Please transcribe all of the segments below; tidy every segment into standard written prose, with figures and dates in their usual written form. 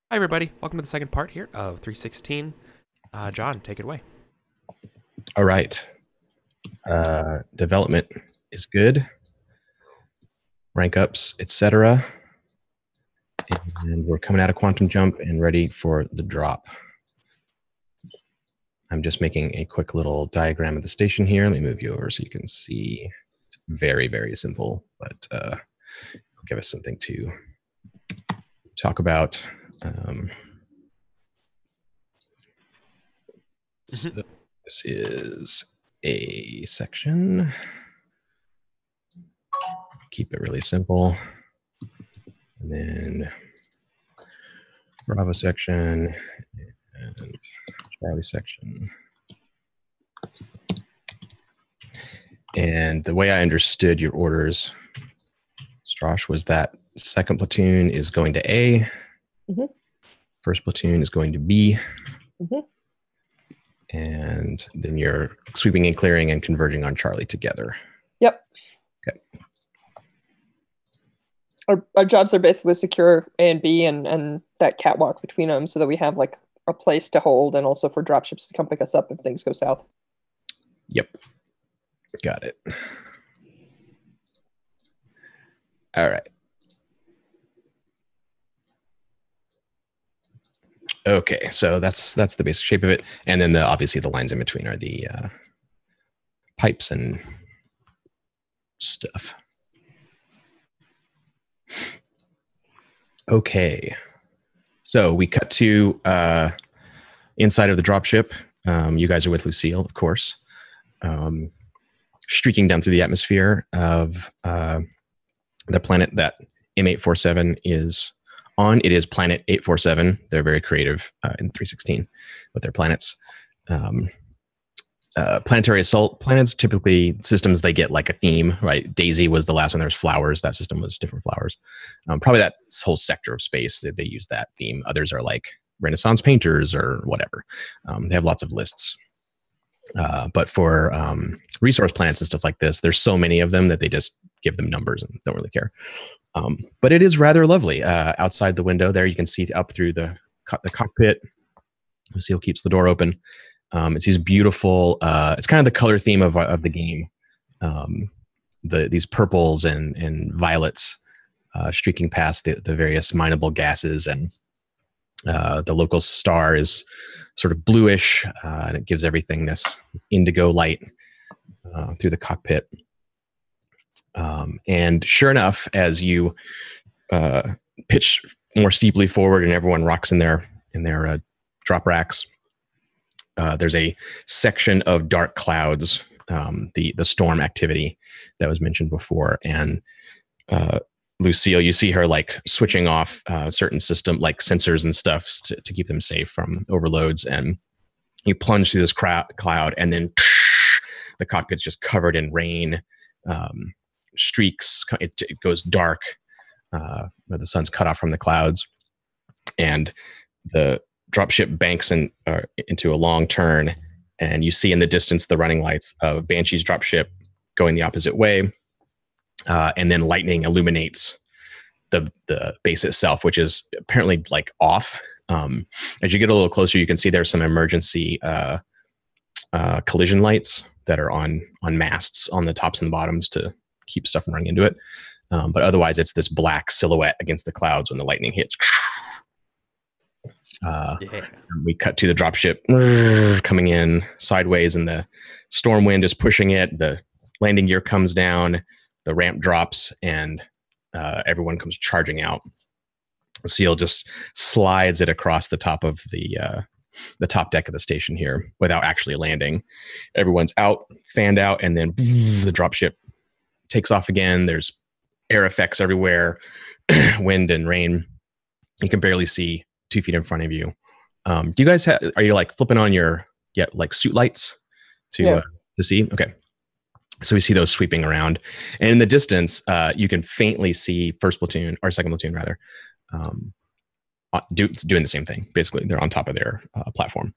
Hi, everybody. Welcome to the second part here of 316. John, take it away. All right. Development is good. Rank ups, etc. And we're coming out of Quantum Jump and ready for the drop. I'm just making a quick little diagram of the station here. Let me move you over so you can see. It's very, very simple, but it'll give us something to talk about. So this is a section. Keep it really simple. And then Bravo section and Charlie section. And the way I understood your orders, Strash, was that second platoon is going to A, first platoon is going to B, and then you're sweeping and clearing and converging on Charlie together. Yep. Okay. Our jobs are basically secure A and B and that catwalk between them so that we have like a place to hold and also for dropships to come pick us up if things go south. Yep. Got it. All right. Okay, so that's the basic shape of it, and then obviously the lines in between are the pipes and stuff. Okay, so we cut to inside of the dropship. You guys are with Lucille, of course, streaking down through the atmosphere of the planet that M847 is on. It is Planet 847. They're very creative in 316 with their planets. Planetary assault planets, typically systems, they get like a theme, right? Daisy was the last one. There's flowers. That system was different flowers. Probably that whole sector of space, they use that theme. Others are like Renaissance painters or whatever. They have lots of lists. But for resource planets and stuff like this, there's so many of them that they just give them numbers and don't really care. But it is rather lovely. Outside the window there, you can see up through the cockpit. Lucille keeps the door open. It's these beautiful, it's kind of the color theme of the game. These purples and violets streaking past the various mineable gases, and the local star is sort of bluish, and it gives everything this indigo light through the cockpit. And sure enough, as you pitch more steeply forward and everyone rocks in their drop racks, there's a section of dark clouds, the storm activity that was mentioned before. And Lucille, you see her like switching off certain system like sensors and stuff to keep them safe from overloads. And you plunge through this cloud, and then the cockpit's just covered in rain. Streaks, it goes dark, the sun's cut off from the clouds, and the dropship banks into a long turn, and you see in the distance the running lights of Banshee's dropship going the opposite way, and then lightning illuminates the base itself, which is apparently like off. As you get a little closer, you can see there's some emergency collision lights that are on masts on the tops and the bottoms to keep stuff from running into it. But otherwise, it's this black silhouette against the clouds when the lightning hits. We cut to the dropship coming in sideways, and the storm wind is pushing it. The landing gear comes down, the ramp drops, and everyone comes charging out. Seal just slides it across the top of the top deck of the station here without actually landing. Everyone's out, fanned out, and then the dropship takes off again. There's air effects everywhere, wind and rain. You can barely see 2 feet in front of you. Do you guys are you like flipping on your like suit lights to see? Okay. So we see those sweeping around, and in the distance, you can faintly see first platoon or second platoon rather, doing the same thing. Basically, they're on top of their platform,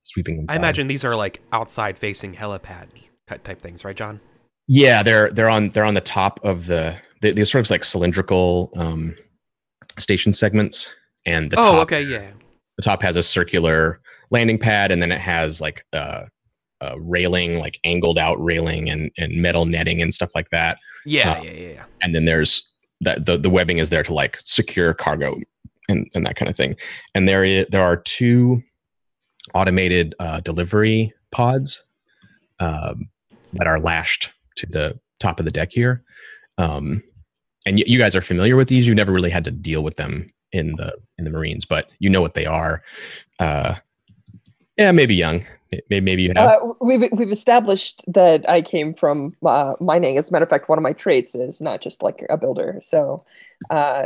sweeping inside. I imagine these are like outside facing helipad cut type things, right, John? Yeah, they're on the top of these sort of like cylindrical station segments and the Oh, top okay, yeah. the top has a circular landing pad, and then it has like a railing, like angled out railing and metal netting and stuff like that. Yeah, yeah. And then there's that the webbing is there to like secure cargo and that kind of thing. And there are 2 automated delivery pods that are lashed to the top of the deck here. And you guys are familiar with these. You never really had to deal with them in the Marines, but you know what they are. Yeah, maybe young. Maybe you have. We've established that I came from mining. As a matter of fact, one of my traits is not just like a builder. So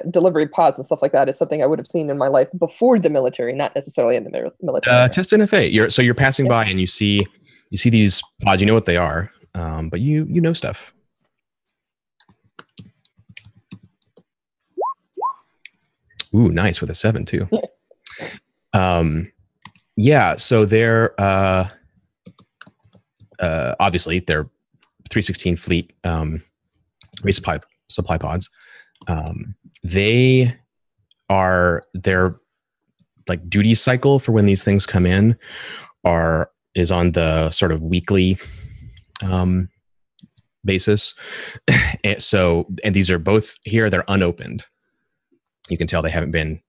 delivery pods and stuff like that is something I would have seen in my life before the military, not necessarily in the military. Test NFA. You're passing by and you see these pods. You know what they are, but you know stuff. Ooh, nice with a 7 too. Yeah, so they're obviously they're 316 fleet supply pods. Their like duty cycle for when these things come in is on the sort of weekly basis. And these are both here, they're unopened. You can tell the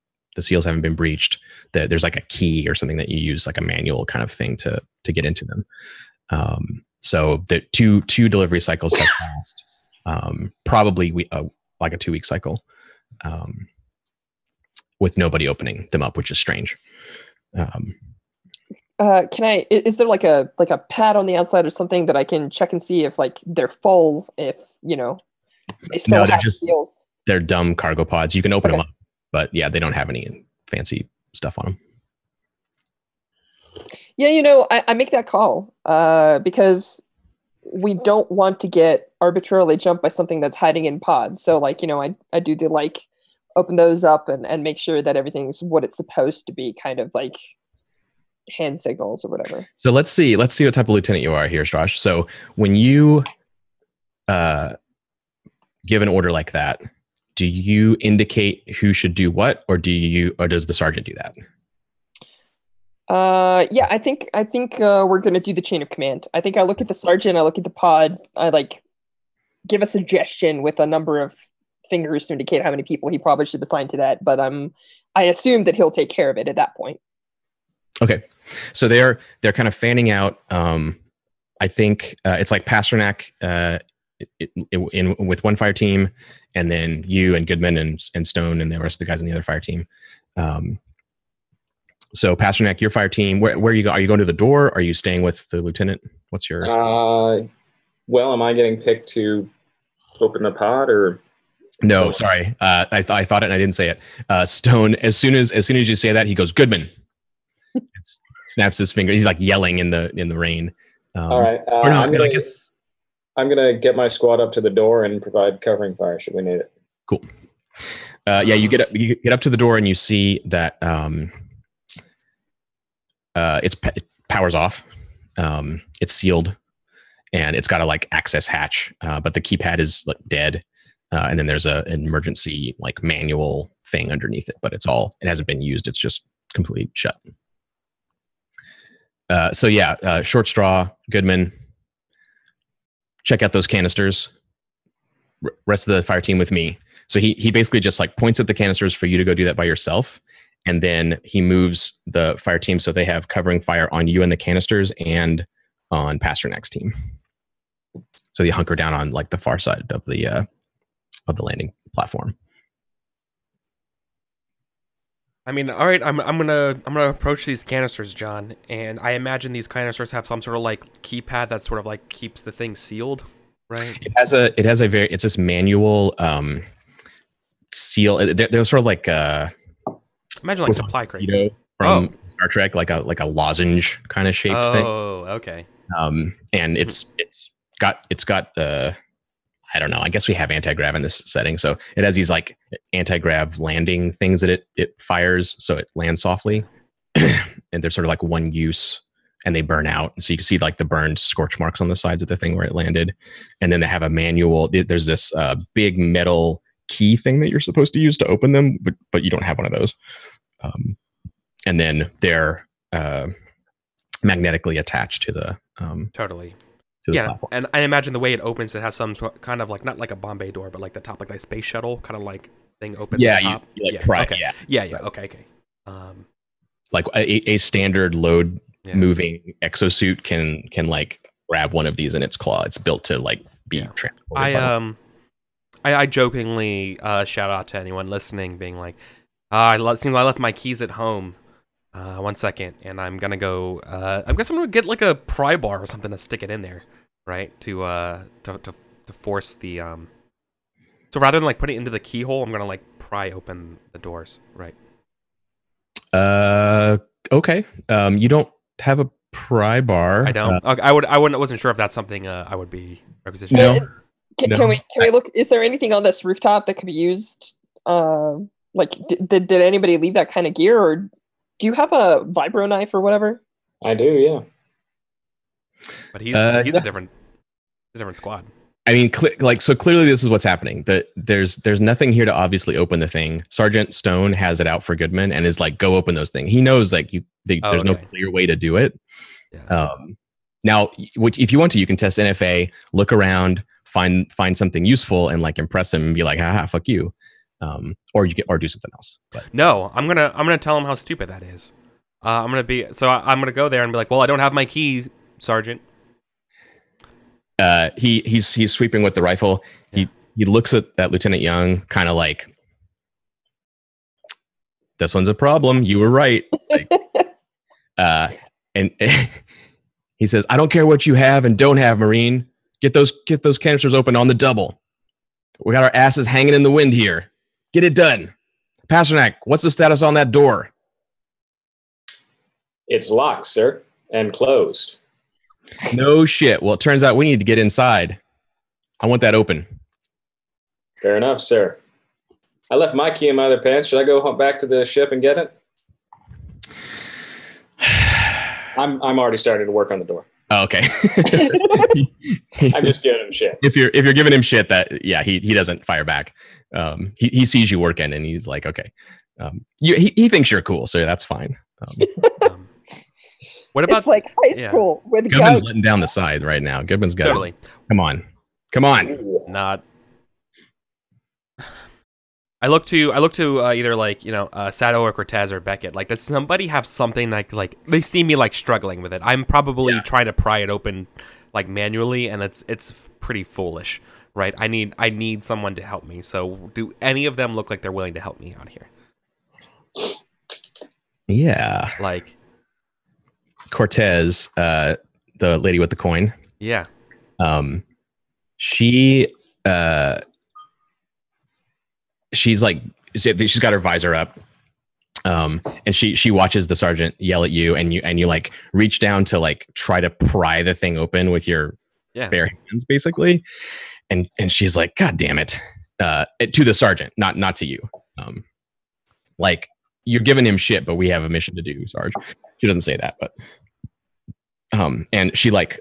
seals haven't been breached. There's like a key or something that you use, like a manual kind of thing to get into them. So the two delivery cycles have passed. Probably like a 2-week cycle, with nobody opening them up, which is strange. Is there like a pad on the outside or something that I can check and see if like they're full, if they still have seals? They're dumb cargo pods. You can open them up, but yeah, they don't have any fancy stuff on them. Yeah, I make that call because we don't want to get arbitrarily jumped by something that's hiding in pods. So like, I do the open those up and make sure that everything's what it's supposed to be, kind of like hand signals or whatever. So let's see what type of lieutenant you are here, Josh. So when you give an order like that, do you indicate who should do what, or does the sergeant do that? Yeah, I think we're gonna do the chain of command. I think I look at the sergeant, I look at the pod, I give a suggestion with a number of fingers to indicate how many people he probably should assign to that. But I assume that he'll take care of it at that point. Okay, so they're kind of fanning out. I think it's like Pasternak with one fire team, and then you and Goodman and Stone and the rest of the guys on the other fire team. So Pasternak, your fire team, where are you going? Are you going to the door? Are you staying with the lieutenant? What's your? Well, am I getting picked to open the pod or? No, sorry. I thought it and I didn't say it. Stone, as soon as you say that, he goes, Goodman. Snaps his finger. He's like yelling in the rain. All right. I'm gonna get my squad up to the door and provide covering fire should we need it. Cool. Yeah, you get up to the door and you see that it powers off. It's sealed and it's got a access hatch, but the keypad is dead. And then there's an emergency manual thing underneath it, but it hasn't been used. It's just completely shut. So yeah, short straw, Goodman, check out those canisters. Rest of the fire team with me. So he basically just points at the canisters for you to go do that by yourself. And then he moves the fire team so they have covering fire on you and the canisters and on Pasternak's team. So you hunker down on the far side of the landing platform. I mean, all right, I'm gonna approach these canisters, John, and I imagine these canisters have some sort of keypad that sort of keeps the thing sealed, right? It's this manual seal. They're sort of imagine supply crates from Star Trek, like a lozenge kind of shaped thing. Oh, okay. And it's got I don't know. I guess we have anti-grav in this setting. So it has these anti-grav landing things that it fires. So it lands softly and they're sort of one use and they burn out. And so you can see the burned scorch marks on the sides of the thing where it landed. And then they have a manual. There's this big metal key thing that you're supposed to use to open them, but you don't have one of those. And then they're magnetically attached to the Totally. to the Yeah, platform. and I imagine the way it opens, it has some kind of like, not like a Bombay door, but like the top, like a space shuttle kind of like thing opens Yeah, at the top. you like pry. Okay. Yeah, Okay. like a standard load Yeah. moving exosuit can like grab one of these in its claw. It's built to like be transported. I jokingly shout out to anyone listening, being like, I left my keys at home. 1 second, and I'm gonna go. I guess I'm gonna get like a pry bar or something to stick it in there, right? To force the So rather than like put it into the keyhole, I'm gonna like pry open the doors, right? Okay. You don't have a pry bar. I don't. Okay, I wasn't sure if that's something I would be requisitioning. No. Can we look? Is there anything on this rooftop that could be used? Like, did anybody leave that kind of gear, or do you have a vibro knife or whatever? I do, yeah. But he's a different squad. I mean, so clearly this is what's happening. There's nothing here to obviously open the thing. Sergeant Stone has it out for Goodman and is like, go open those things. He knows like there's no clear way to do it. Yeah. Now, if you want to, you can test NFA, look around, find something useful, and like impress him and be like, haha, fuck you. Or do something else. But. No, I'm gonna tell him how stupid that is. I'm gonna go there and be like, well, I don't have my keys, Sergeant. He's sweeping with the rifle. Yeah. He looks at that Lieutenant Young, kind of like, this one's a problem. You were right. Like, and he says, I don't care what you have and don't have, Marine. Get those canisters open on the double. We got our asses hanging in the wind here. Get it done. Pasternak, what's the status on that door? It's locked, sir, and closed. No shit. Well, it turns out we need to get inside. I want that open. Fair enough, sir. I left my key in my other pants. Should I go back to the ship and get it? I'm already starting to work on the door. Oh, okay. I'm just giving him shit. If you're giving him shit, that he doesn't fire back. He sees you working and he's like, okay. He thinks you're cool, so that's fine. What about it's like high school with Goodman's guns. letting down the side right now. Goodman's got totally. Come on. Not. I look to either like Sato or Cortez or Beckett. Like, does somebody have something like they see me like struggling with it? I'm probably trying to pry it open like manually, and it's pretty foolish, right? I need someone to help me. So, do any of them look like they're willing to help me out here? Yeah, like Cortez, the lady with the coin. Yeah. She's like, she's got her visor up, and she watches the sergeant yell at you, and you like reach down to like try to pry the thing open with your bare hands, basically, and she's like, God damn it, to the sergeant, not to you, like you're giving him shit, but we have a mission to do, Sarge. She doesn't say that, but and she like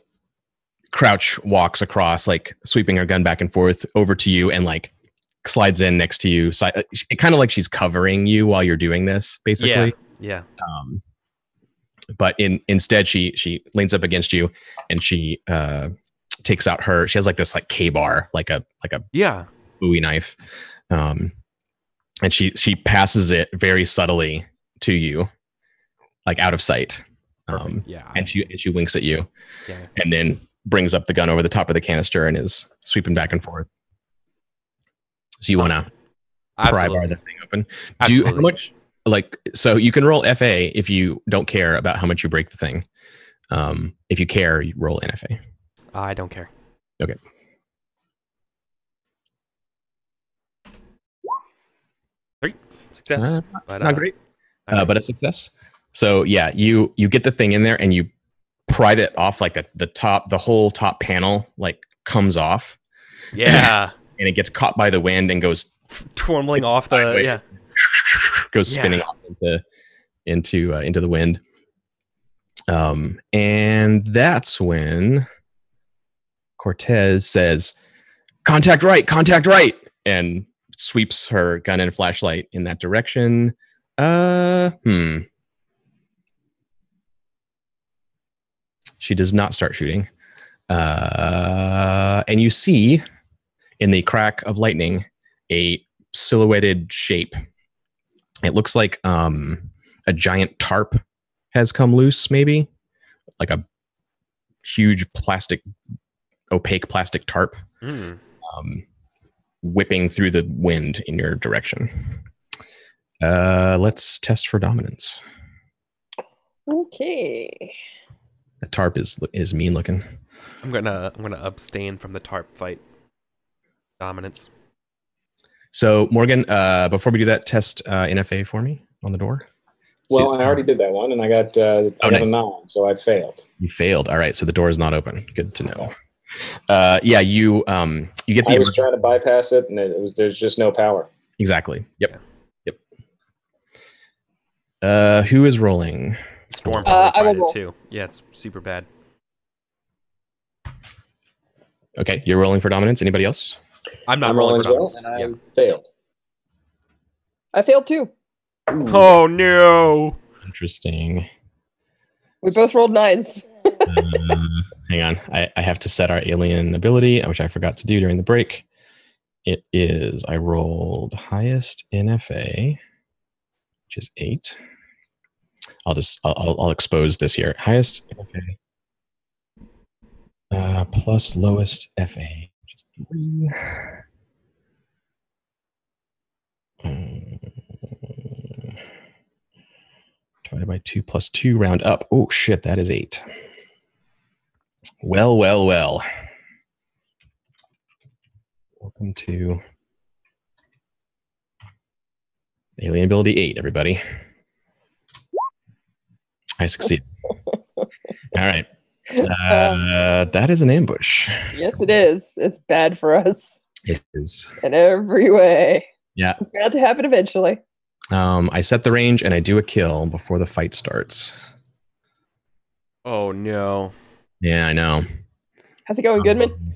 crouch walks across, like sweeping her gun back and forth over to you, and like slides in next to you, kind of like she's covering you while you're doing this, basically. Yeah. But instead, she leans up against you, and she takes out she has like this like K-bar, like a Bowie knife, and she passes it very subtly to you, like out of sight. And she winks at you, and then brings up the gun over the top of the canister and is sweeping back and forth. So you want to pry bar the thing open. How much? Like, so you can roll FA if you don't care about how much you break the thing. If you care, you roll NFA. I don't care. Okay. Three success. Not great, but a success. So yeah, you get the thing in there and you pry it off, like the whole top panel like comes off. Yeah. And it gets caught by the wind and goes twirling off the goes spinning off into the wind. And that's when Cortez says, contact right, and sweeps her gun and flashlight in that direction. She does not start shooting. And you see in the crack of lightning a silhouetted shape. It looks like a giant tarp has come loose, maybe like a huge opaque plastic tarp, whipping through the wind in your direction. Let's test for dominance. Okay. The tarp is mean looking. I'm gonna abstain from the tarp fight. Dominance. So Morgan, before we do that, test NFA for me on the door. Well, I already did that one, and I got nice. a 9, so I failed. You failed. All right, so the door is not open. Good to know. Yeah, you get the. I was trying to bypass it, and there's just no power. Exactly. Yep. Who is rolling? Storm I will probably roll. it too. Yeah, it's super bad. Okay, you're rolling for dominance. Anybody else? I'm not I'm rolling rolling for as well, dominance. and I failed. I failed too. Oh no! Interesting. We both rolled 9s. Hang on, I have to set our alien ability, which I forgot to do during the break. It is I rolled highest NFA, which is 8. I'll expose this here. Highest NFA plus lowest FA, which is 3. Divided by 2 plus 2, round up. Oh shit, that is 8. Well. Welcome to Alien Ability 8, everybody. I succeed. All right. That is an ambush. Yes, it is. It's bad for us It is. in every way. Yeah. It's bound to happen eventually. I set the range and I do a kill before the fight starts. Oh no! Yeah, I know. How's it going, Goodman?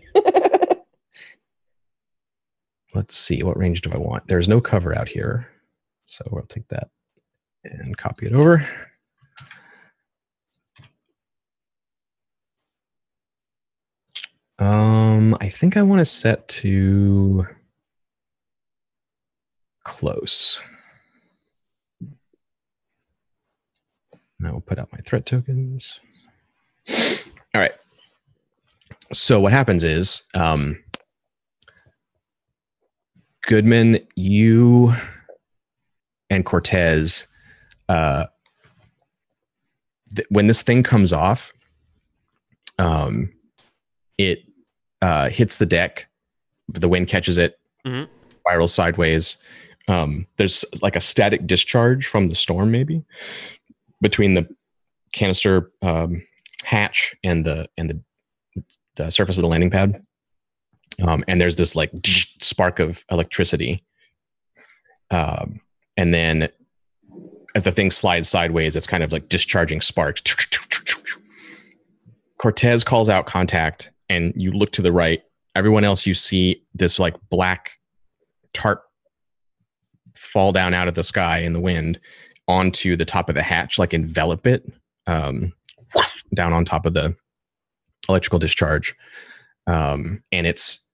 Let's see. What range do I want? There's no cover out here. So we'll take that and copy it over. I think I want to set to close. Now we'll put out my threat tokens. All right. So what happens is, Goodman, you and Cortez, when this thing comes off, it hits the deck. The wind catches it, spirals sideways. There's like a static discharge from the storm, maybe between the canister hatch and the surface of the landing pad. And there's this like spark of electricity. And then as the thing slides sideways, it's kind of like discharging sparks. Cortez calls out contact, and you look to the right. Everyone else, you see this like black tarp fall down out of the sky in the wind onto the top of the hatch, like envelop it down on top of the electrical discharge. And it's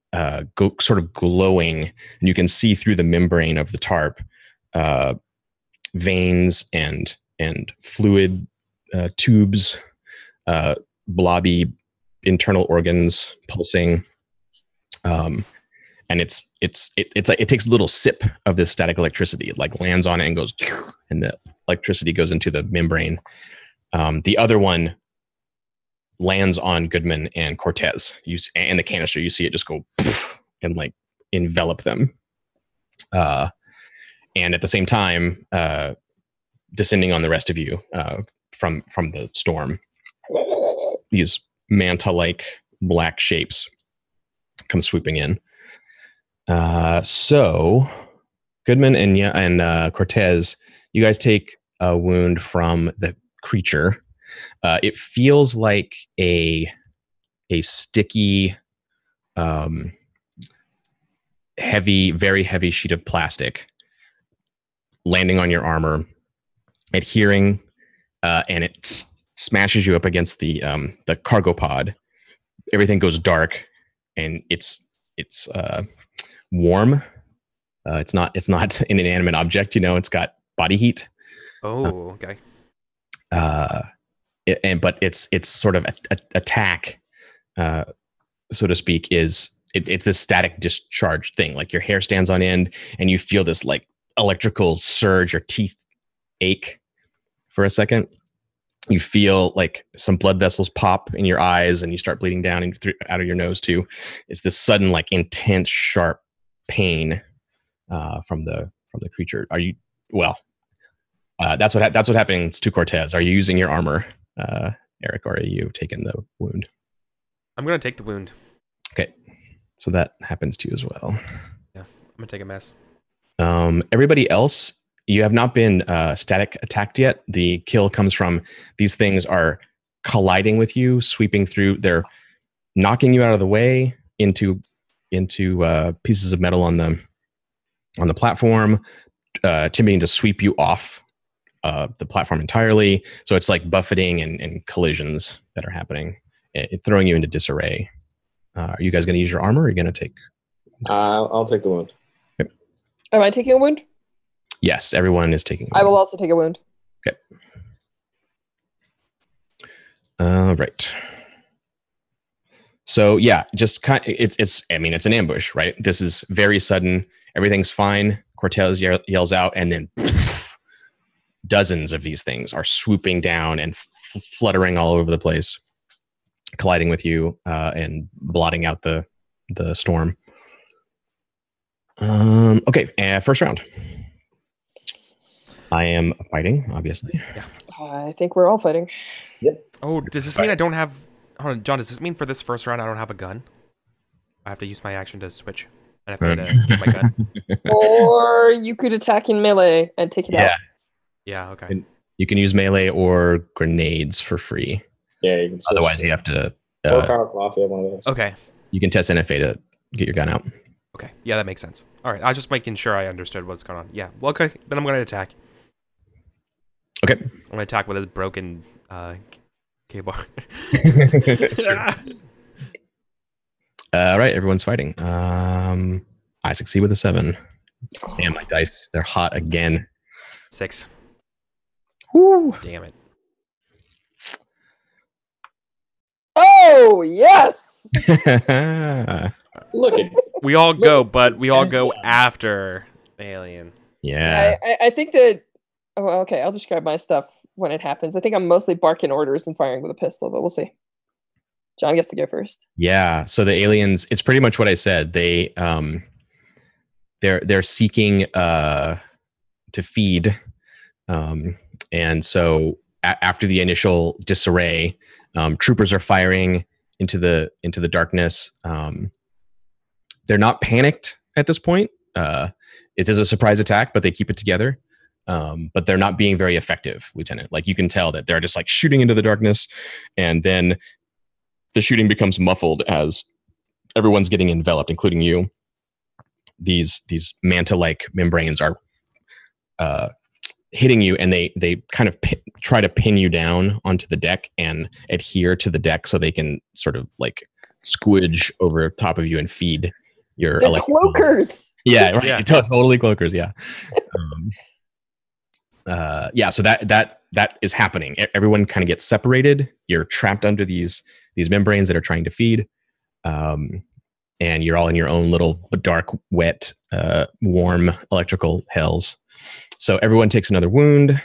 sort of glowing, and you can see through the membrane of the tarp veins and fluid tubes, blobby internal organs pulsing. And it takes a little sip of this static electricity. It like lands on it and goes, and the electricity goes into the membrane. The other one lands on Goodman and Cortez, and the canister. You see it just go and like envelop them. And at the same time, descending on the rest of you from the storm, these manta-like black shapes come swooping in. So Goodman and Cortez, you guys take a wound from the creature. It feels like a sticky, heavy, very heavy sheet of plastic landing on your armor, adhering, and it smashes you up against the cargo pod. Everything goes dark, and it's warm. It's not an inanimate object. It's got body heat. Oh, okay. But its sort of attack, so to speak, is it's this static discharge thing. Like your hair stands on end, and you feel this like electrical surge. Your teeth ache for a second. You feel like some blood vessels pop in your eyes, and you start bleeding down and out of your nose too. It's this sudden, like, intense, sharp pain from the creature. Are you that's what happens to Cortez. Are you using your armor, Eric, or are you taking the wound? I'm gonna take the wound. Okay, so that happens to you as well. Yeah, I'm gonna take a mess. Everybody else, you have not been static attacked yet. The kill comes from these things are colliding with you, sweeping through. They're knocking you out of the way into pieces of metal on the platform, attempting to sweep you off the platform entirely. So it's like buffeting and collisions that are happening, throwing you into disarray. Are you guys going to use your armor, or are you going to take? I'll take the wound. Okay. Am I taking a wound? Yes, everyone is taking. I will also take a wound. Okay. Right. So yeah, just it's an ambush, right? This is very sudden. Everything's fine. Cortez yells out, and then dozens of these things are swooping down and fluttering all over the place, colliding with you and blotting out the storm. Okay, first round. I am fighting, obviously. Yeah. I think we're all fighting. Yep. Oh, does this mean I don't have... Hold on, John, does this mean for this first round I don't have a gun? I have to use my action to switch. And I have to get my gun. Or you could attack in melee and take it out. Yeah, okay. And you can use melee or grenades for free. Yeah, you can switch. Otherwise, you have to... or powerful off, you have one of those. Okay. You can test NFA to get your gun out. Okay, yeah, that makes sense. All right, I was just making sure I understood what's going on. Yeah, well, okay, then I'm going to attack. Okay. I'm going to attack with this broken K-bar. All right, everyone's fighting. I succeed with a 7. Damn, my dice, they're hot again. 6. Woo. Damn it. Oh, yes! Look at We all go, but we all go after the alien. Yeah. I think that... Oh, okay, I'll just grab my stuff when it happens. I think I'm mostly barking orders and firing with a pistol, but we'll see. John gets to go first. Yeah. So the aliens, it's pretty much what I said. They're seeking to feed. And so after the initial disarray, troopers are firing into the darkness. They're not panicked at this point. It is a surprise attack, but they keep it together. But they're not being very effective, Lieutenant. Like, you can tell that they're just like shooting into the darkness, and then the shooting becomes muffled as everyone's getting enveloped, including you. These manta-like membranes are hitting you, and they kind of try to pin you down onto the deck and adhere to the deck so they can sort of like squidge over top of you and feed your They're cloakers. Yeah, right. Yeah. Totally cloakers. Yeah. Yeah. So that is happening. Everyone kind of gets separated. You're trapped under these membranes that are trying to feed. And you're all in your own little dark, wet, warm electrical hells. So everyone takes another wound.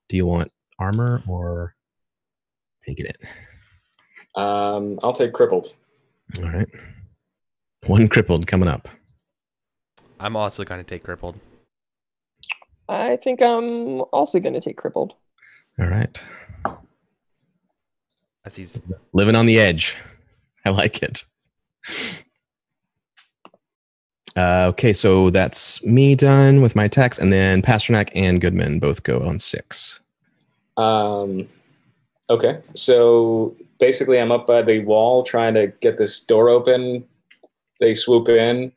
Do you want armor or taking it? I'll take crippled. All right. One crippled coming up. I'm also going to take crippled. I think I'm also going to take crippled. All right. As he's Living on the edge. I like it. Okay, so that's me done with my attacks, and then Pasternak and Goodman both go on 6. Okay, so basically I'm up by the wall trying to get this door open. They swoop in,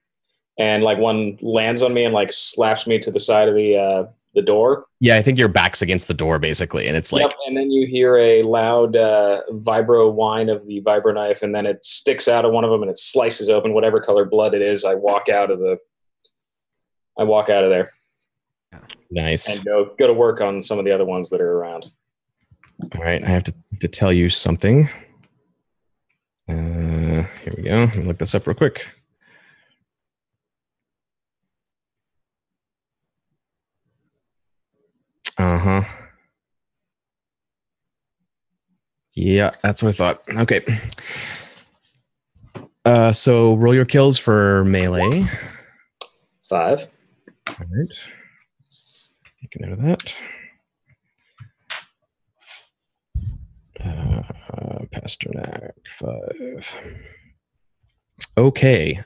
and like one lands on me and like slaps me to the side of the the door. Yeah, I think your back's against the door basically, and it's like. Yep, and then you hear a loud vibro whine of the vibro knife, and then it sticks out of one of them, and it slices open whatever color blood it is. I walk out of there. Nice. And go to work on some of the other ones that are around. All right, I have to tell you something. Here we go. Let me look this up real quick. Yeah, that's what I thought. Okay. So roll your kills for melee. 5. All right. Make a note of that. Pasternak 5. Okay.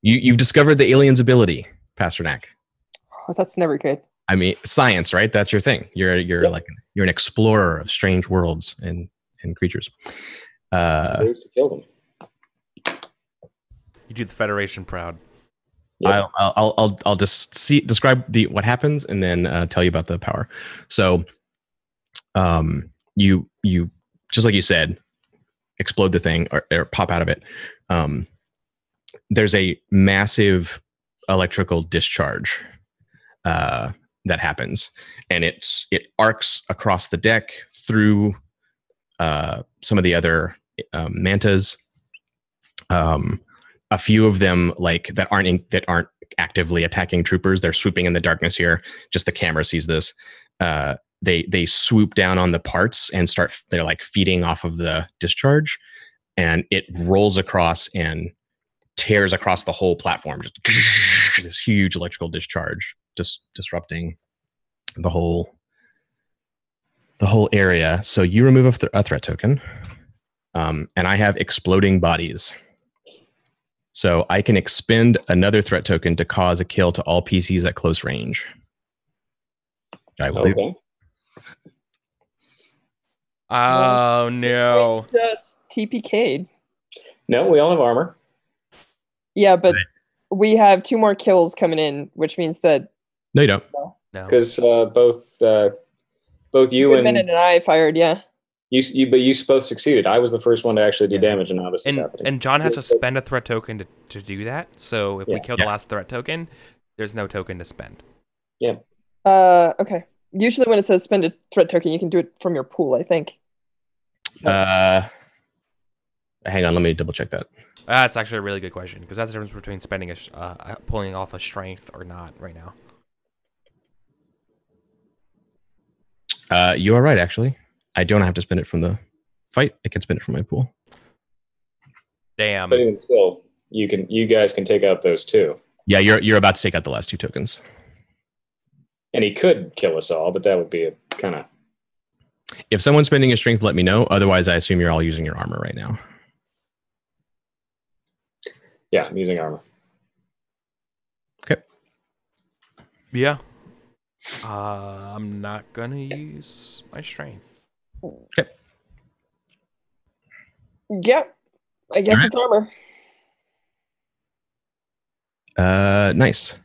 You've discovered the alien's ability, Pasternak. Oh, that's never good. I mean, science, right? That's your thing. You're like you're an explorer of strange worlds and creatures. Ways to kill them. You do the Federation proud. Yep. I'll just describe what happens and then tell you about the power. So, you just like you said, explode the thing or pop out of it. There's a massive electrical discharge that happens, and it arcs across the deck through some of the other mantas. A few of them that aren't actively attacking troopers. They're swooping in the darkness here. Just the camera sees this. They swoop down on the parts and they're like feeding off of the discharge, and it rolls across and tears across the whole platform. Just this huge electrical discharge, just disrupting the whole area. So you remove a threat token, and I have exploding bodies. So I can expend another threat token to cause a kill to all PCs at close range. I will do. Oh no! Just TPK'd. No, we all have armor. Yeah, but we have 2 more kills coming in, which means that No, you don't. No, because both you and I fired. Yeah. You both succeeded. I was the first one to actually do damage, and now this is happening. And John has to spend a threat token to do that. So if we kill the last threat token, there's no token to spend. Yeah. Okay. Usually when it says spend a threat token, you can do it from your pool, I think. Hang on, let me double check that. That's actually a really good question, because that's the difference between spending pulling off a strength or not right now. You are right, actually. I don't have to spend it from the fight. I can spend it from my pool. Damn. But even still, you guys can take out those 2. Yeah, you're about to take out the last 2 tokens. And he could kill us all, but that would be a kind of... If someone's spending a strength, let me know. Otherwise, I assume you're all using your armor right now. Yeah, I'm using armor. Okay. Yeah. I'm not gonna use my strength. Okay. Yep. I guess it's armor. Nice.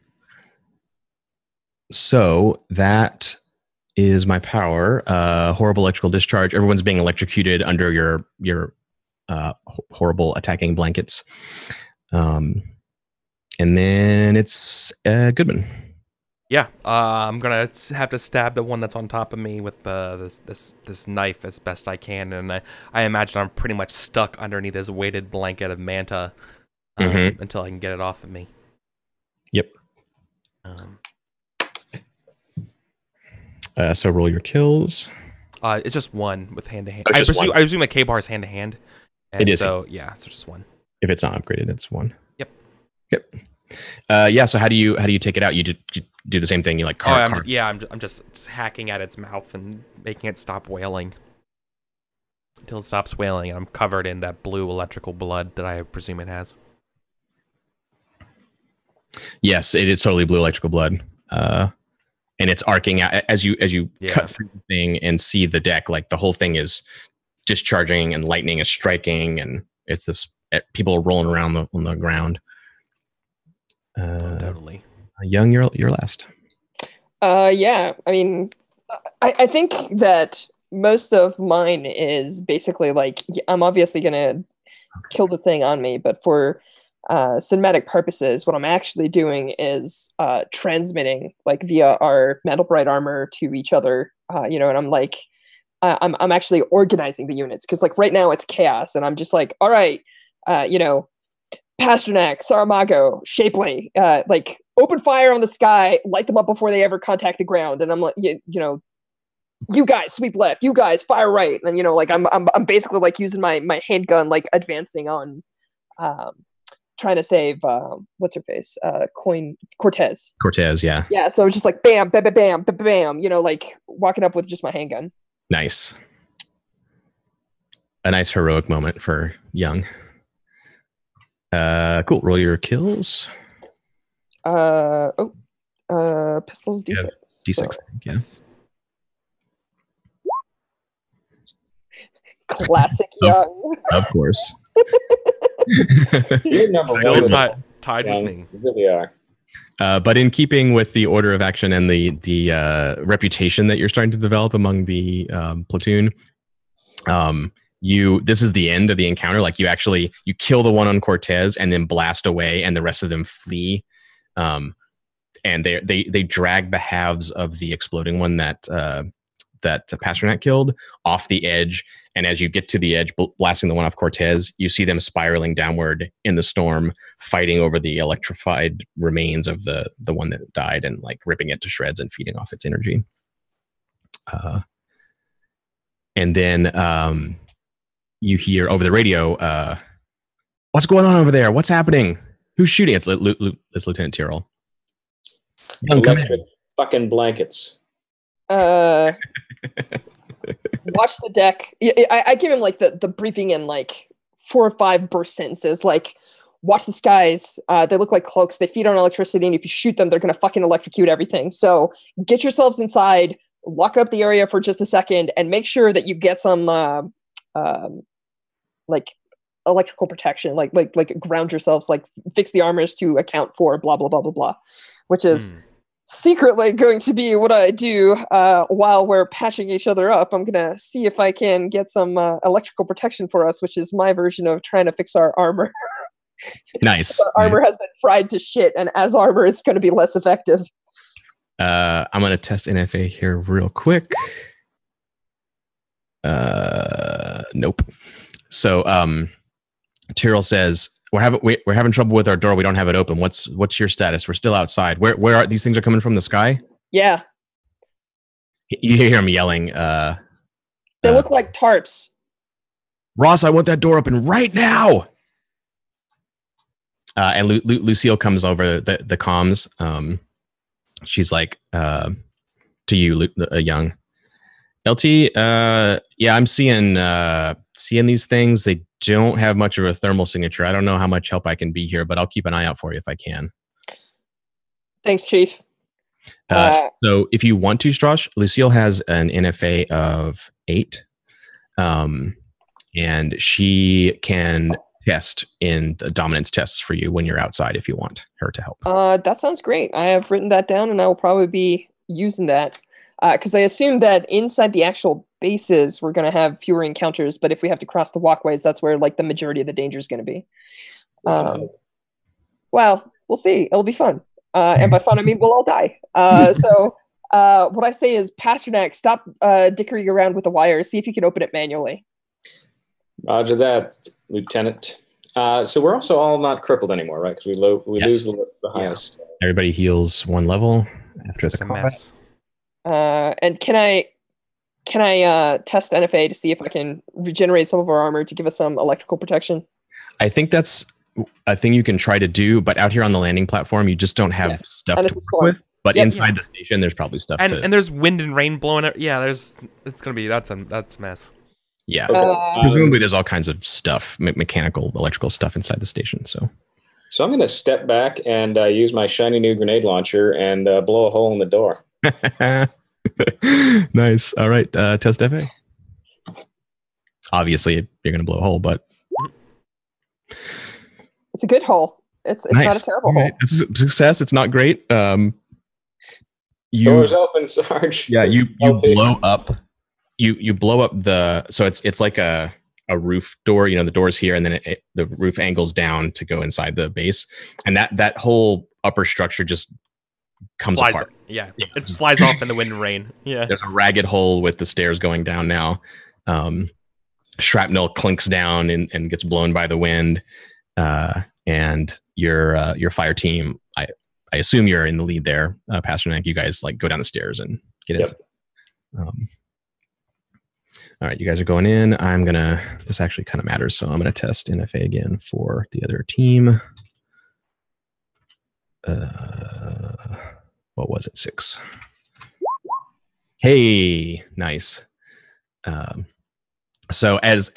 So that is my power. Horrible electrical discharge. Everyone's being electrocuted under your horrible attacking blankets. And then it's Goodman. Yeah, I'm gonna have to stab the one that's on top of me with this knife as best I can, and I imagine I'm pretty much stuck underneath this weighted blanket of manta until I can get it off of me. Yep. So roll your kills. It's just one with hand to hand. Oh, I presume a K bar is hand to hand. It is. So yeah, it's just one. If it's not upgraded, it's 1. Yep. Yeah. So how do you take it out? You do the same thing. You like I'm just hacking at its mouth and making it stop wailing until it stops wailing, and I'm covered in that blue electrical blood that I presume it has. Yes, it is totally blue electrical blood. And it's arcing out as you cut through the thing and see the deck. Like the whole thing is discharging and lightning is striking, and it's this people are rolling around on the ground. Totally. Young, you're last. Yeah. I mean, I think that most of mine is basically like I'm obviously gonna kill the thing on me, but for cinematic purposes, what I'm actually doing is transmitting like via our metal bright armor to each other. And I'm like, I'm actually organizing the units because like right now it's chaos, and I'm just like, all right, Pasternak, Saramago, Shapely, like open fire on the sky, light them up before they ever contact the ground, and I'm like, you guys sweep left, you guys fire right, and like I'm basically like using my handgun, like advancing on, trying to save what's her face, Cortez. Cortez, yeah. Yeah, so it's just like bam, bam, bam, bam, bam, bam, like walking up with just my handgun. Nice. A nice heroic moment for Young. Cool. Roll your kills. Pistols D6. Yeah, D6. Yes. Classic Young. Of course. You're number Still one. tied with me. You really are. But in keeping with the order of action and the reputation that you're starting to develop among the platoon, this is the end of the encounter. Like you kill the one on Cortez and then blast away, and the rest of them flee. And they drag the halves of the exploding one that Pasternak killed off the edge. And as you get to the edge, blasting the one off Cortez, you see them spiraling downward in the storm, fighting over the electrified remains of the one that died and like ripping it to shreds and feeding off its energy. And then you hear over the radio, "What's going on over there? What's happening? Who's shooting?" It's Lieutenant Tyrrell. Electric fucking blankets. Watch the deck. I give him like the briefing in like 4 or 5 burst sentences. Like, watch the skies. They look like cloaks. They feed on electricity, and if you shoot them, they're gonna fucking electrocute everything. So get yourselves inside, lock up the area for just a second, and make sure that you get some like electrical protection. Like ground yourselves. Like fix the armors to account for blah blah blah blah blah, which is. Secretly going to be what I do while we're patching each other up. I'm gonna see if I can get some electrical protection for us, which is my version of trying to fix our armor. Nice. Our armor has been fried to shit, and as armor, it's going to be less effective. I'm gonna test NFA here real quick. Nope. So Tyrrell says, We're having trouble with our door. We don't have it open. What's your status? We're still outside. Where are these things are coming from the sky? Yeah. You hear him yelling. They look like tarps. Ross, I want that door open right now. And Lucille comes over the comms. She's like, to you, Young. LT, yeah, I'm seeing these things. They don't have much of a thermal signature. I don't know how much help I can be here, but I'll keep an eye out for you if I can. Thanks, Chief. So if you want to, Strosh, Lucille has an NFA of 8. And she can test in the dominance tests for you when you're outside if you want her to help. That sounds great. I have written that down, and I will probably be using that. Because I assume that inside the actual bases, we're going to have fewer encounters, but if we have to cross the walkways, that's where like the majority of the danger is going to be. Well, we'll see. It'll be fun. And by fun, I mean we'll all die. So what I say is, Pasternak, stop dickering around with the wire. See if you can open it manually. Roger that, Lieutenant. So we're also all not crippled anymore, right? Because we lose the highest. Yeah. Everybody heals 1 level after the combat. Mess. And can I test NFA to see if I can regenerate some of our armor to give us some electrical protection? I think that's a thing you can try to do, but out here on the landing platform, you just don't have stuff to work with. But inside the station, there's probably stuff. And there's wind and rain blowing it. Yeah, that's a mess. Yeah, presumably there's all kinds of stuff, mechanical, electrical stuff inside the station. So I'm going to step back and use my shiny new grenade launcher and blow a hole in the door. Nice. All right. Test FA. Obviously, you're going to blow a hole, but it's a good hole. It's Nice. not a terrible All right. hole. It's a success. It's not great. You Doors open, Sarge. yeah you LT. blow up you blow up so it's like a roof door. You know, the door's here, and then the roof angles down to go inside the base, and that whole upper structure just comes Flies, apart. yeah, it flies off in the wind and rain. Yeah. There's a ragged hole with the stairs going down now. Shrapnel clinks down and gets blown by the wind. And your fire team, I assume you're in the lead there, Pasternak. You guys like go down the stairs and get in. All right, you guys are going in. This actually kind of matters, so I'm gonna test NFA again for the other team. What was it? 6. Hey, nice. So as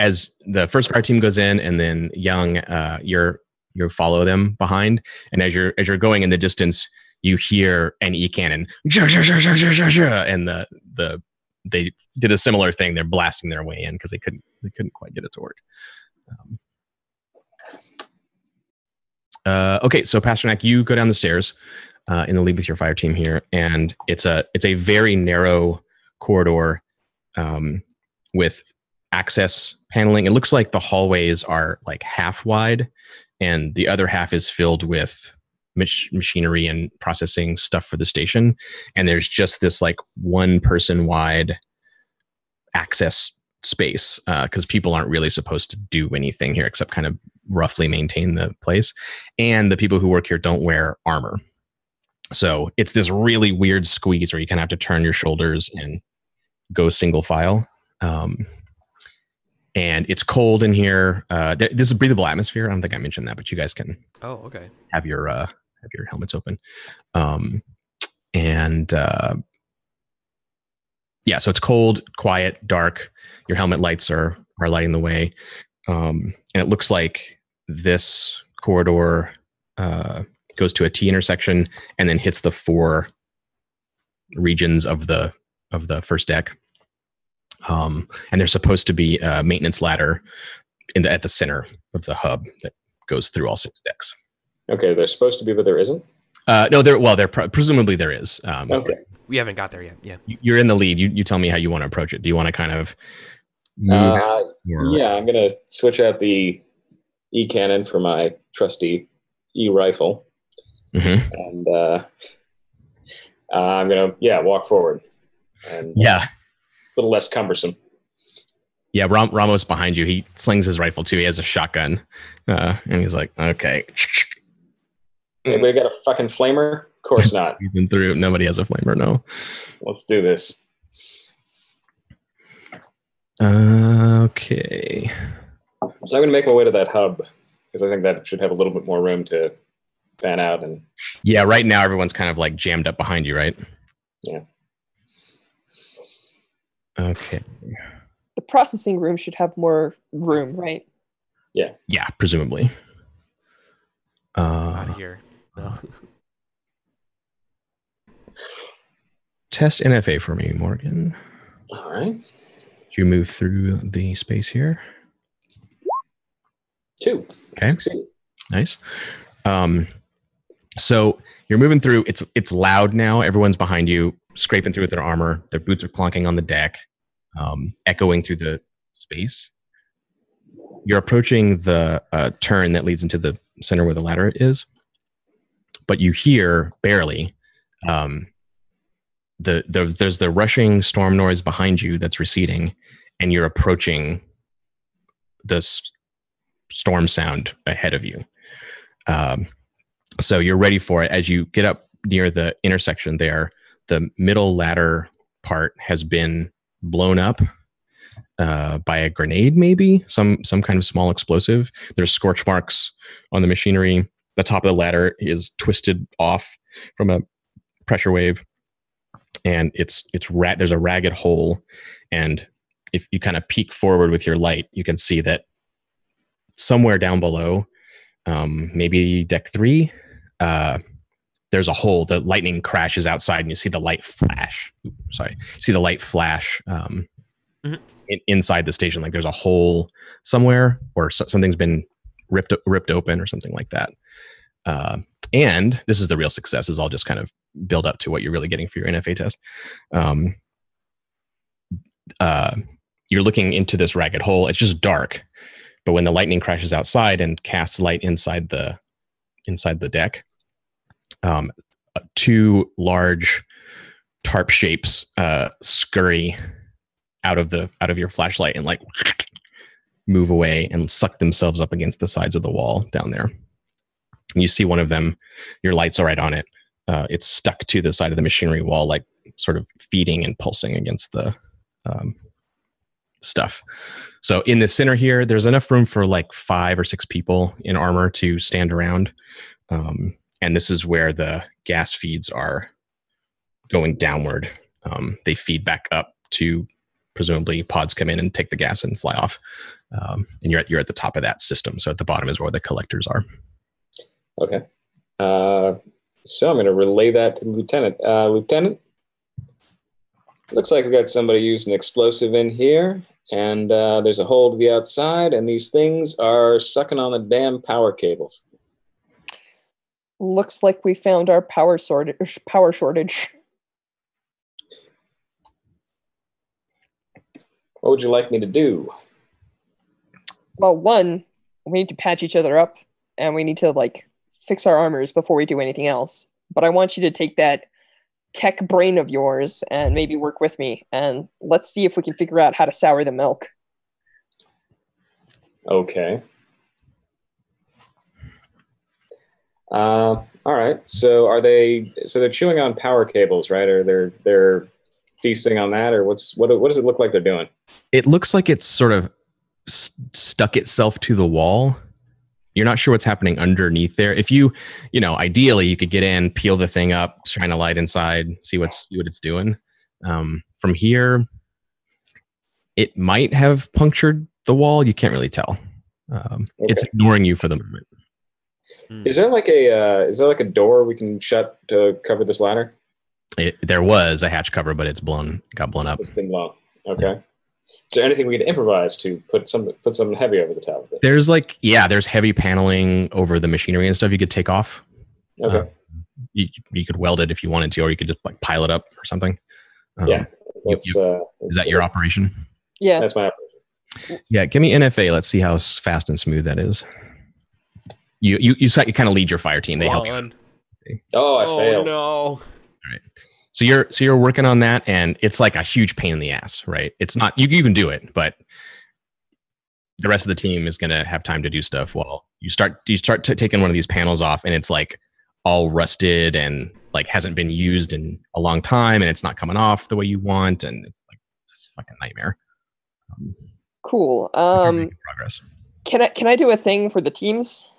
the first fire team goes in, and then Young, you follow them behind, and as you're going in the distance, you hear an e-cannon, and they did a similar thing. They're blasting their way in because they couldn't quite get it to work. Okay, so Pasternak, you go down the stairs in the lead with your fire team here, and it's a very narrow corridor with access paneling. It looks like the hallways are like half wide, and the other half is filled with machinery and processing stuff for the station. And there's just this like one person wide access space because people aren't really supposed to do anything here except kind of roughly maintain the place. And the people who work here don't wear armor. So it's this really weird squeeze where you kind of have to turn your shoulders and go single file. And it's cold in here. This is a breathable atmosphere. I don't think I mentioned that, but you guys can have your helmets open. Yeah, so it's cold, quiet, dark. Your helmet lights are lighting the way. And it looks like this corridor goes to a T intersection and then hits the 4 regions of the first deck. And there's supposed to be a maintenance ladder at the center of the hub that goes through all 6 decks. Okay, there's supposed to be, but there isn't. No, presumably there is. Okay, We haven't got there yet. Yeah. You're in the lead. You tell me how you want to approach it. Do you want to kind of move yeah, I'm gonna switch out the E-cannon for my trusty E-rifle, and I'm gonna walk forward, and a little less cumbersome. Yeah, Ramos behind you. He slings his rifle too. He has a shotgun, and he's like, "Okay." Anybody got a fucking flamer? Of course not. He's through. Nobody has a flamer. No. Let's do this. Okay. So I'm going to make my way to that hub because I think that should have a little bit more room to fan out. And yeah, right now everyone's kind of like jammed up behind you, right? Yeah. Okay. The processing room should have more room, right? Yeah. Yeah, presumably. Out of here. No. Test NFA for me, Morgan. All right. Did you move through the space here? 2. Okay. Succeed. Nice. So you're moving through. It's loud now. Everyone's behind you, scraping through with their armor. Their boots are clonking on the deck, echoing through the space. You're approaching the turn that leads into the center where the ladder is, but you hear barely. There's the rushing storm noise behind you that's receding, and you're approaching the storm sound ahead of you. So you're ready for it. As you get up near the intersection there, the middle ladder part has been blown up by a grenade, maybe some kind of small explosive. There's scorch marks on the machinery. The top of the ladder is twisted off from a pressure wave, and there's a ragged hole. And if you kind of peek forward with your light, you can see that somewhere down below, maybe deck 3, there's a hole. The lightning crashes outside, and you see the light flash. Inside the station. Like there's a hole somewhere, or something's been ripped open or something like that. And this is the real success, is I'll just kind of build up to what you're really getting for your NFA test. You're looking into this ragged hole. It's just dark, but when the lightning crashes outside and casts light inside the deck, two large tarp shapes scurry out of your flashlight and like move away and suck themselves up against the sides of the wall down there. And you see one of them, your lights are right on it. It's stuck to the side of the machinery wall, like sort of feeding and pulsing against the stuff. So in the center here, there's enough room for like 5 or 6 people in armor to stand around. And this is where the gas feeds are going downward. They feed back up to, presumably, pods come in and take the gas and fly off. And you're at the top of that system. So at the bottom is where the collectors are. Okay. So I'm going to relay that to the lieutenant. Lieutenant, looks like we got somebody using an explosive in here, and there's a hole to the outside, and these things are sucking on the damn power cables. Looks like we found our power shortage. What would you like me to do? Well, one, we need to patch each other up, and we need to like fix our armors before we do anything else. But I want you to take that tech brain of yours and maybe work with me, and let's see if we can figure out how to sour the milk. Okay. All right. So they're chewing on power cables, right? Or they're feasting on that, or what does it look like they're doing? It looks like it's sort of stuck itself to the wall. You're not sure what's happening underneath there. If ideally you could get in, peel the thing up, shine a light inside, see what it's doing. From here, it might have punctured the wall. You can't really tell. Okay. It's ignoring you for the moment. Is there like a door we can shut to cover this ladder? There was a hatch cover, but got blown up. It's been blown. Okay. Is there anything we could improvise to put something heavy over the top of it? There's heavy paneling over the machinery and stuff you could take off. Okay. You could weld it if you wanted to, or you could just like pile it up or something. Yeah. Is that your operation? Yeah. That's my operation. Yeah. Give me NFA. Let's see how fast and smooth that is. You kind of lead your fire team. They help you. Oh, I failed. No. All right. So you're working on that, and it's like a huge pain in the ass, right? It's not you can do it, but the rest of the team is going to have time to do stuff while you start taking one of these panels off, and it's like all rusted and like hasn't been used in a long time, and it's not coming off the way you want, and it's like this fucking nightmare. Cool. Progress. Can I do a thing for the teams?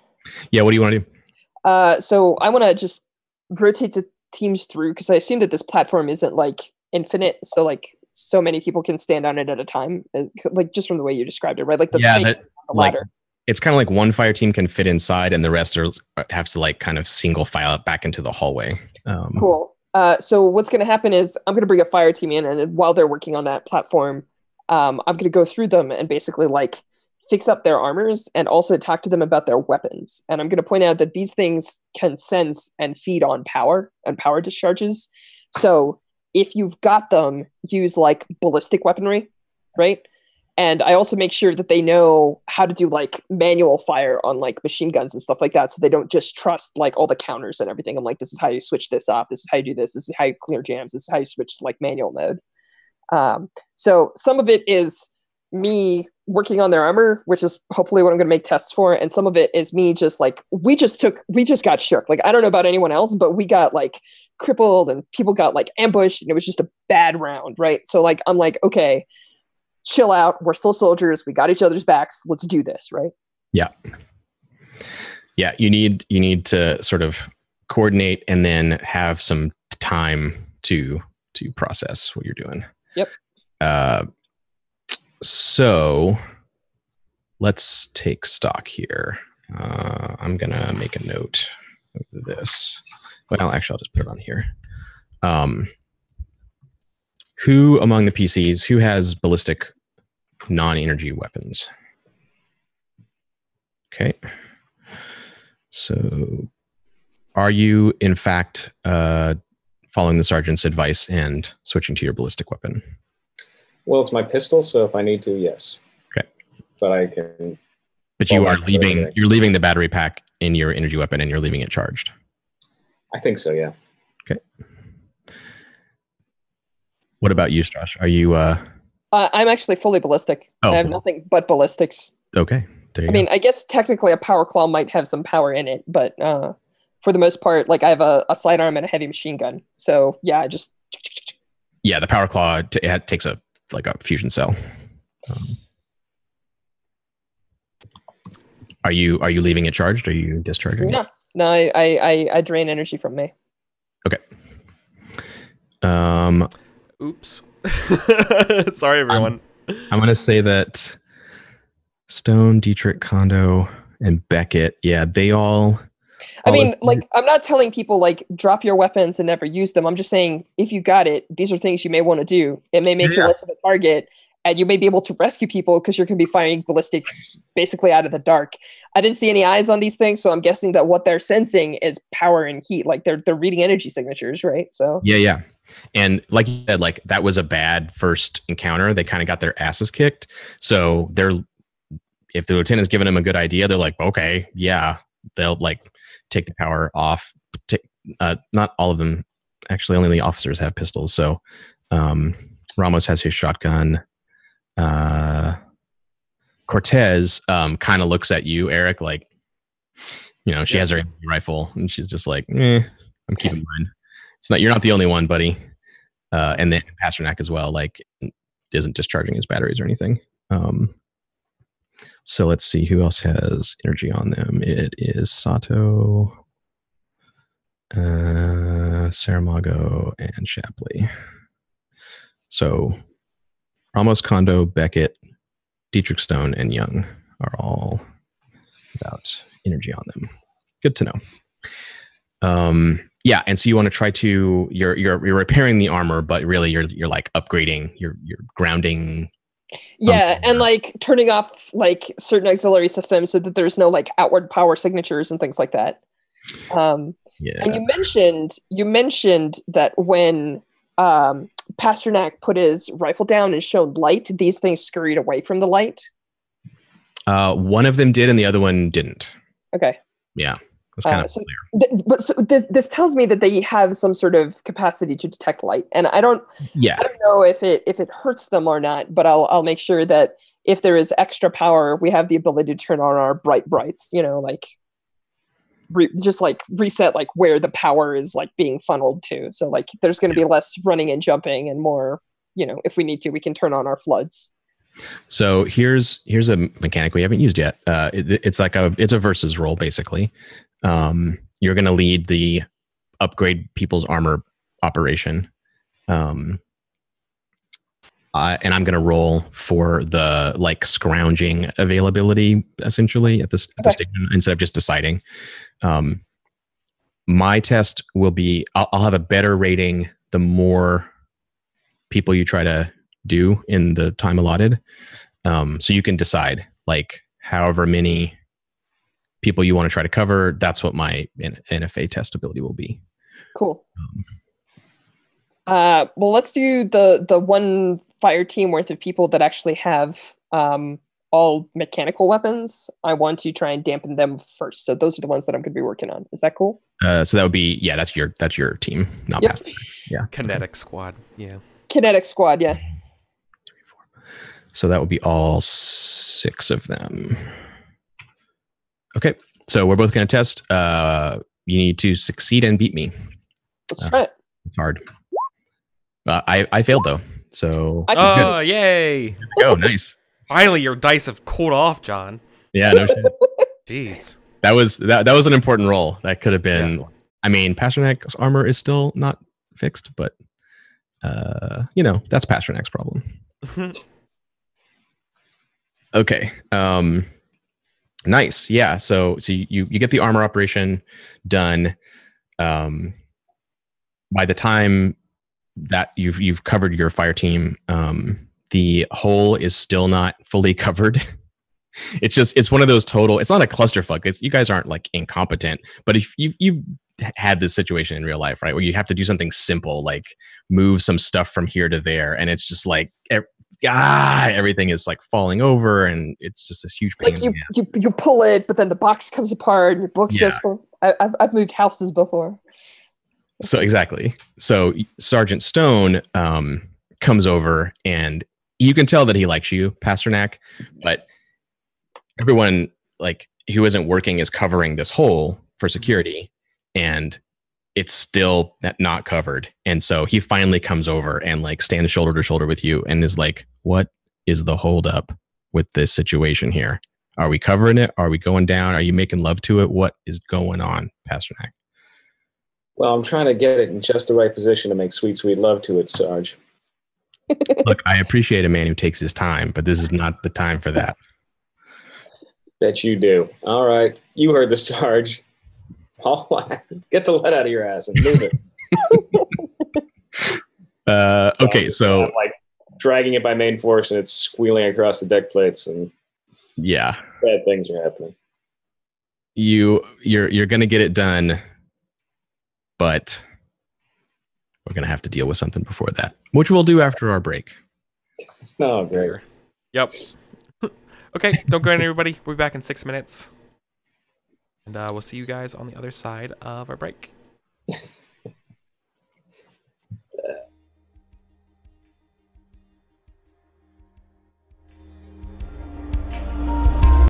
Yeah. What do you want to do? So I want to just rotate the teams through, because I assume that this platform isn't like infinite, so like so many people can stand on it at a time, like just from the way you described it, right? Like the ladder. It's kind of like one fire team can fit inside, and the rest have to like kind of single file it back into the hallway. Cool. So what's going to happen is I'm going to bring a fire team in, and while they're working on that platform, I'm going to go through them and basically like fix up their armors and also talk to them about their weapons. And I'm going to point out that these things can sense and feed on power and power discharges. So if you've got them, use like ballistic weaponry, right? And I also make sure that they know how to do like manual fire on like machine guns and stuff like that. So they don't just trust like all the counters and everything. I'm like, this is how you switch this off. This is how you do this. This is how you clear jams. This is how you switch to like manual mode. So some of it is me working on their armor, which is hopefully what I'm going to make tests for. And some of it is me just like, we just got shook. Like, I don't know about anyone else, but we got like crippled and people got like ambushed, and it was just a bad round. Right. So like, I'm like, okay, chill out. We're still soldiers. We got each other's backs. Let's do this. Right. Yeah. Yeah. You need to sort of coordinate and then have some time to process what you're doing. Yep. So let's take stock here. I'm going to make a note of this. Well, actually, I'll just put it on here. Who among the PCs, who has ballistic non-energy weapons? Okay. So Are you, in fact, following the sergeant's advice and switching to your ballistic weapon? Well, it's my pistol, so if I need to, yes. Okay. But I can. But you are leaving. You're leaving the battery pack in your energy weapon, and you're leaving it charged. I think so. Yeah. Okay. What about you, Strash? Are you? I'm actually fully ballistic. Oh. I have nothing but ballistics. Okay. There you I go. mean, I guess technically a power claw might have some power in it, but for the most part, like I have a sidearm and a heavy machine gun. So yeah, I just. Yeah, the power claw it takes a fusion cell. Are you leaving it charged? Or are you discharging it? No, I drain energy from me. Okay. Oops. Sorry, everyone. I'm gonna say that Stone, Dietrich, Kondo, and Beckett. Yeah, they all. I mean, like, I'm not telling people like drop your weapons and never use them. I'm just saying if you got it, these are things you may want to do. It may make you less of a target, and you may be able to rescue people because you're going to be firing ballistics basically out of the dark. I didn't see any eyes on these things, so I'm guessing that what they're sensing is power and heat. Like they're reading energy signatures, right? So yeah. And like you said, like that was a bad first encounter. They kind of got their asses kicked. So if the lieutenant's giving them a good idea, they're like, okay, yeah, they'll like take the power off. Not all of them. Actually, only the officers have pistols. So Ramos has his shotgun. Cortez kind of looks at you, Eric, like, she has her rifle and she's just like, I'm keeping mine. You're not the only one, buddy. And then Pasternak as well, like, isn't discharging his batteries or anything. So let's see who else has energy on them. It is Sato, Saramago, and Shapley. So Ramos, Kondo, Beckett, Dietrich, Stone, and Young are all without energy on them. Good to know. Yeah, and so you want to try to you're repairing the armor, but really you're like upgrading, you're grounding. Yeah, and like turning off like certain auxiliary systems so that there's no like outward power signatures and things like that. And you mentioned that when Pasternak put his rifle down and showed light, these things scurried away from the light. One of them did, and the other one didn't. Okay. Yeah. Kind of clear. This tells me that they have some sort of capacity to detect light, and I don't know if it hurts them or not. But I'll make sure that if there is extra power, we have the ability to turn on our brights. Just like reset like where the power is like being funneled to. So like there's going to be less running and jumping and more. If we need to, we can turn on our floods. So here's a mechanic we haven't used yet. It's a versus roll basically. You're going to lead the upgrade people's armor operation. And I'm going to roll for the like scrounging availability essentially at the station instead of just deciding. My test will be, I'll have a better rating the more people you try to do in the time allotted. So you can decide like however many people you want to try to cover. That's what my NFA test ability will be. Cool. Well, let's do the one fire team worth of people that actually have all mechanical weapons. I want to try and dampen them first. So those are the ones that I'm going to be working on. Is that cool? So that would be, that's your team, not Pasternak. Yeah. Kinetic squad. Yeah. Kinetic squad. Yeah. So that would be all 6 of them. Okay, so we're both going to test. You need to succeed and beat me. Let's try it. It's hard. I failed though, so. Oh, yay! Oh, nice. Finally, your dice have cooled off, John. Yeah, no shit. Jeez. That was an important roll. That could have been. Yeah. I mean, Pasternak's armor is still not fixed, but that's Pasternak's problem. Okay. Nice. Yeah. So you get the armor operation done. By the time that you've covered your fire team, the hole is still not fully covered. It's one of those total. It's not a clusterfuck. You guys aren't like incompetent, but if you've had this situation in real life, right? Where you have to do something simple, like move some stuff from here to there, and it's just like everything is like falling over, and it's just this huge pain. Like you pull it, but then the box comes apart, and your books just fall. I've moved houses before. So exactly. So Sergeant Stone comes over, and you can tell that he likes you, Pasternak, but everyone like who isn't working is covering this hole for security, and it's still not covered. And so he finally comes over and like stands shoulder to shoulder with you and is like, what is the holdup with this situation here? Are we covering it? Are we going down? Are you making love to it? What is going on, Pasternak? Well, I'm trying to get it in just the right position to make sweet, sweet love to it, Sarge. Look, I appreciate a man who takes his time, but this is not the time for that. Bet you do. All right. You heard the Sarge. Get the lead out of your ass and move it. Okay, so I'm like dragging it by main force, and it's squealing across the deck plates, and yeah, bad things are happening. You're gonna get it done, but we're gonna have to deal with something before that, which we'll do after our break. Oh, great. Yep. Okay, don't go in, everybody. We'll be back in 6 minutes. And we'll see you guys on the other side of our break.